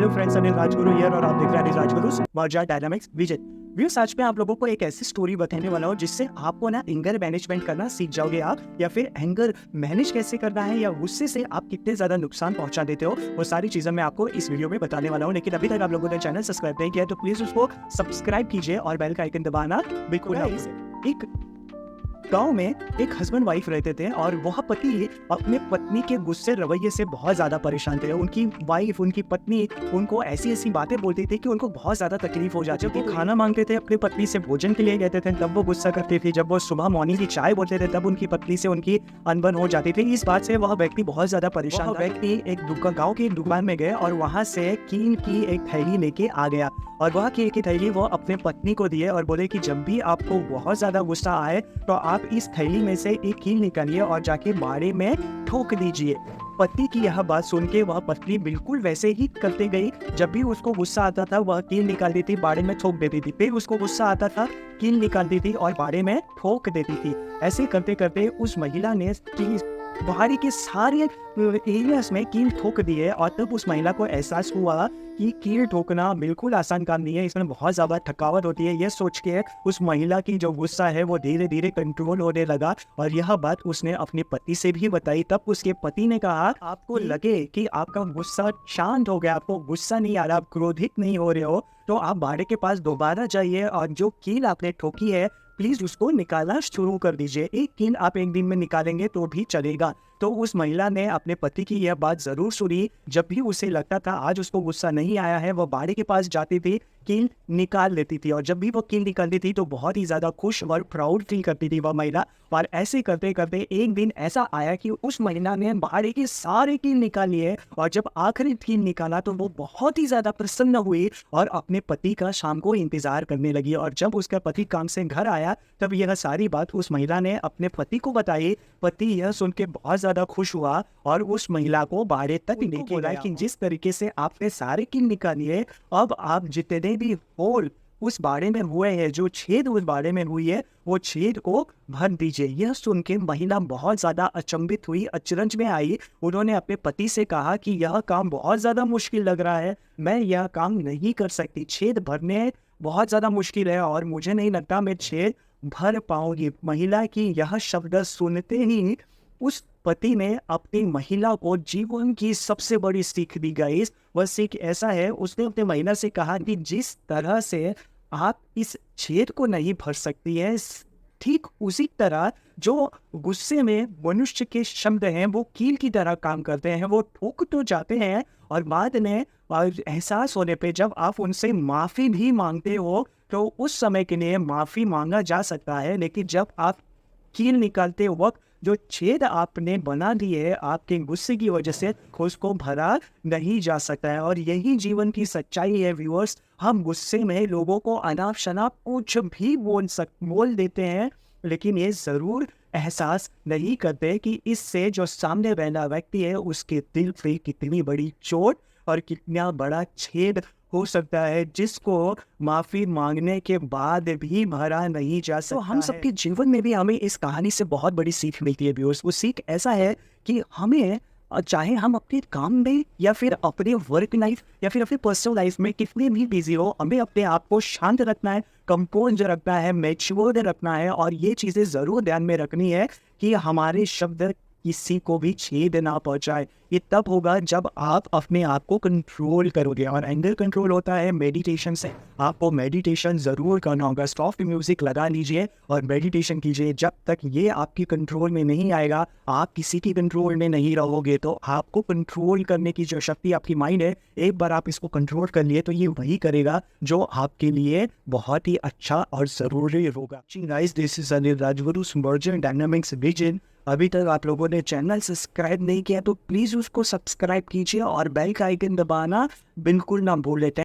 Hello friends, Anil Rajguru here और आप देख रहे हैं Anil Rajguru's merger dynamics vision. Viewers, आज मैं आप लोगों को एक ऐसी स्टोरी बताने वाला हूँ जिससे आपको ना एंगर मैनेजमेंट करना सीख जाओगे आप, या फिर एंगर मैनेज कैसे करना है, या गुस्से से आप कितने ज्यादा नुकसान पहुंचा देते हो, वो सारी चीजें मैं आपको इस वीडियो में बताने वाला हूँ। लेकिन अभी तक आप लोगों ने चैनल सब्सक्राइब नहीं किया तो प्लीज उसको सब्सक्राइब कीजिए और बेल का आइकन दबाना बिल्कुल ना भूलें। एक गांव में एक हस्बैंड वाइफ रहते थे और वह पति अपने पत्नी के गुस्से रवैये से बहुत ज्यादा परेशान थे। उनकी वाइफ, उनकी पत्नी उनको ऐसी ऐसी बातें बोलती थी कि उनको बहुत ज्यादा तकलीफ हो जाती। जब वो खाना मांगते थे, अपनी पत्नी से भोजन के लिए कहते थे, तब वो गुस्सा करती थी। जब वो सुबह मॉर्निंग की चाय बोलते थे, तब उनकी पत्नी से उनकी अनबन हो जाती थी। इस बात से वह व्यक्ति बहुत ज्यादा परेशान था। व्यक्ति एक गाँव की दुकान में गए और वहां से कील की एक थैली लेके आ गया और वह कील की थैली वो अपने पत्नी को दिए और बोले कि जब भी आपको बहुत ज्यादा गुस्सा आए तो आप इस थैली में से एक कील निकालिए और जाके बाड़े में ठोक दीजिए। पति की यह बात सुन के वह पत्नी बिल्कुल वैसे ही करते गई। जब भी उसको गुस्सा आता था वह कील निकालती थी, बाड़े में ठोक देती थी। फिर उसको गुस्सा आता था, कील निकालती थी और बाड़े में ठोक देती थी। ऐसे करते करते उस महिला ने बाहरी के सारे एरियाज में कील ठोक दिए और तब उस महिला को एहसास हुआ कि कील ठोकना बिल्कुल आसान काम नहीं है, इसमें बहुत ज़्यादा थकावट होती है। यह सोच के उस महिला की जो गुस्सा है वो धीरे धीरे कंट्रोल होने लगा और यह बात उसने अपने पति से भी बताई। तब उसके पति ने कहा, आपको लगे कि आपका गुस्सा शांत हो गया, आपको गुस्सा नहीं आ रहा, आप क्रोधित नहीं हो रहे हो, तो आप बाड़े के पास दोबारा जाइए और जो कील आपने ठोकी है प्लीज उसको निकालना शुरू कर दीजिए। एक कील आप एक दिन में निकालेंगे तो भी चलेगा। तो उस महिला ने अपने पति की यह बात जरूर सुनी। जब भी उसे लगता था आज उसको गुस्सा नहीं आया है, वह बाड़े के पास जाती थी, कील निकाल लेती थी और जब भी वो कील निकालती थी तो बहुत ही ज्यादा खुश और प्राउड फील करती थी वह महिला। और ऐसे करते करते एक दिन ऐसा आया कि उस महिला ने बाड़े के सारे कील निकाल लिए और जब आखिरी कील निकाला तो वो बहुत ही ज्यादा प्रसन्न हुई और अपने पति का शाम को इंतजार करने लगी। और जब उसका पति काम से घर आया तब यह सारी बात उस महिला ने अपने पति को बताई। पति यह सुन के बहुत ज्यादा खुश हुआ और उस महिला को बाड़े तक लेके गया कि जिस तरीके से आपने सारे कील निकालिए, अब आप जितने भी होल उस बाड़े में हुए हैं, जो छेद उस बाड़े में हुई है, वो छेद को भर दीजिए। यह सुन के महिला बहुत ज्यादा अचंभित हुई, अचरज में आई। उन्होंने अपने पति से कहा कि यह काम बहुत ज्यादा मुश्किल लग रहा है, मैं यह काम नहीं कर सकती, छेद भरने बहुत ज्यादा मुश्किल है और मुझे नहीं लगता मैं छेद भर पाऊंगी। महिला की यह शब्द सुनते ही उस पति ने अपनी महिला को जीवन की सबसे बड़ी सीख दी। गाइस, वह सीख ऐसा है, उसने अपने महिला से कहा कि जिस तरह से आप इस छेद को नहीं भर सकती है, ठीक उसी तरह जो गुस्से में मनुष्य के शब्द हैं वो कील की तरह काम करते हैं। वो ठोक तो जाते हैं और बाद में एहसास होने पे जब आप उनसे माफी भी मांगते हो तो उस समय के लिए माफी मांगा जा सकता है, लेकिन जब आप कील निकालते वक्त जो छेद आपने बना दिए है आपके गुस्से की वजह से, उसको भरा नहीं जा सकता है। और यही जीवन की सच्चाई है व्यूअर्स। हम गुस्से में लोगों को अनाप शनाप कुछ भी बोल देते हैं, लेकिन ये जरूर एहसास नहीं करते कि इससे जो सामने वाला व्यक्ति है उसके दिल पे कितनी बड़ी चोट और कितना बड़ा छेद हो सकता है, जिसको माफी मांगने के बाद भी भरा नहीं जा सकता। तो हम सबके जीवन में भी हमें इस कहानी से बहुत बड़ी सीख मिलती है व्यूअर्स। वो सीख ऐसा है कि हमें चाहे हम अपने काम में या फिर अपने वर्क लाइफ या फिर अपने पर्सनल लाइफ में कितने भी बिजी हो, हमें अपने आप को शांत रखना है, कंपोज रखना है, मैच्योर रखना है और ये चीज़ें ज़रूर ध्यान में रखनी है कि हमारे शब्द किसी को भी छेद ना पहुंचाए। ये तब होगा जब आप अपने आप को कंट्रोल करोगे और एंगर कंट्रोल होता है मेडिटेशन से। आपको मेडिटेशन ज़रूर करना होगा, सॉफ्ट म्यूजिक लगा लीजिए और मेडिटेशन कीजिए। जब तक ये आपकी कंट्रोल में नहीं आएगा, आप किसी की कंट्रोल में नहीं रहोगे। तो आपको कंट्रोल करने की जो शक्ति आपकी माइंड है, एक बार आप इसको कंट्रोल कर लिए तो ये वही करेगा जो आपके लिए बहुत ही अच्छा और ज़रूरी होगा। Guys, this is Anil Rajguru's merger dynamics vision. अभी तक आप लोगों ने चैनल सब्सक्राइब नहीं किया तो प्लीज़ उसको सब्सक्राइब कीजिए और बेल का आइकन दबाना बिल्कुल ना भूलें।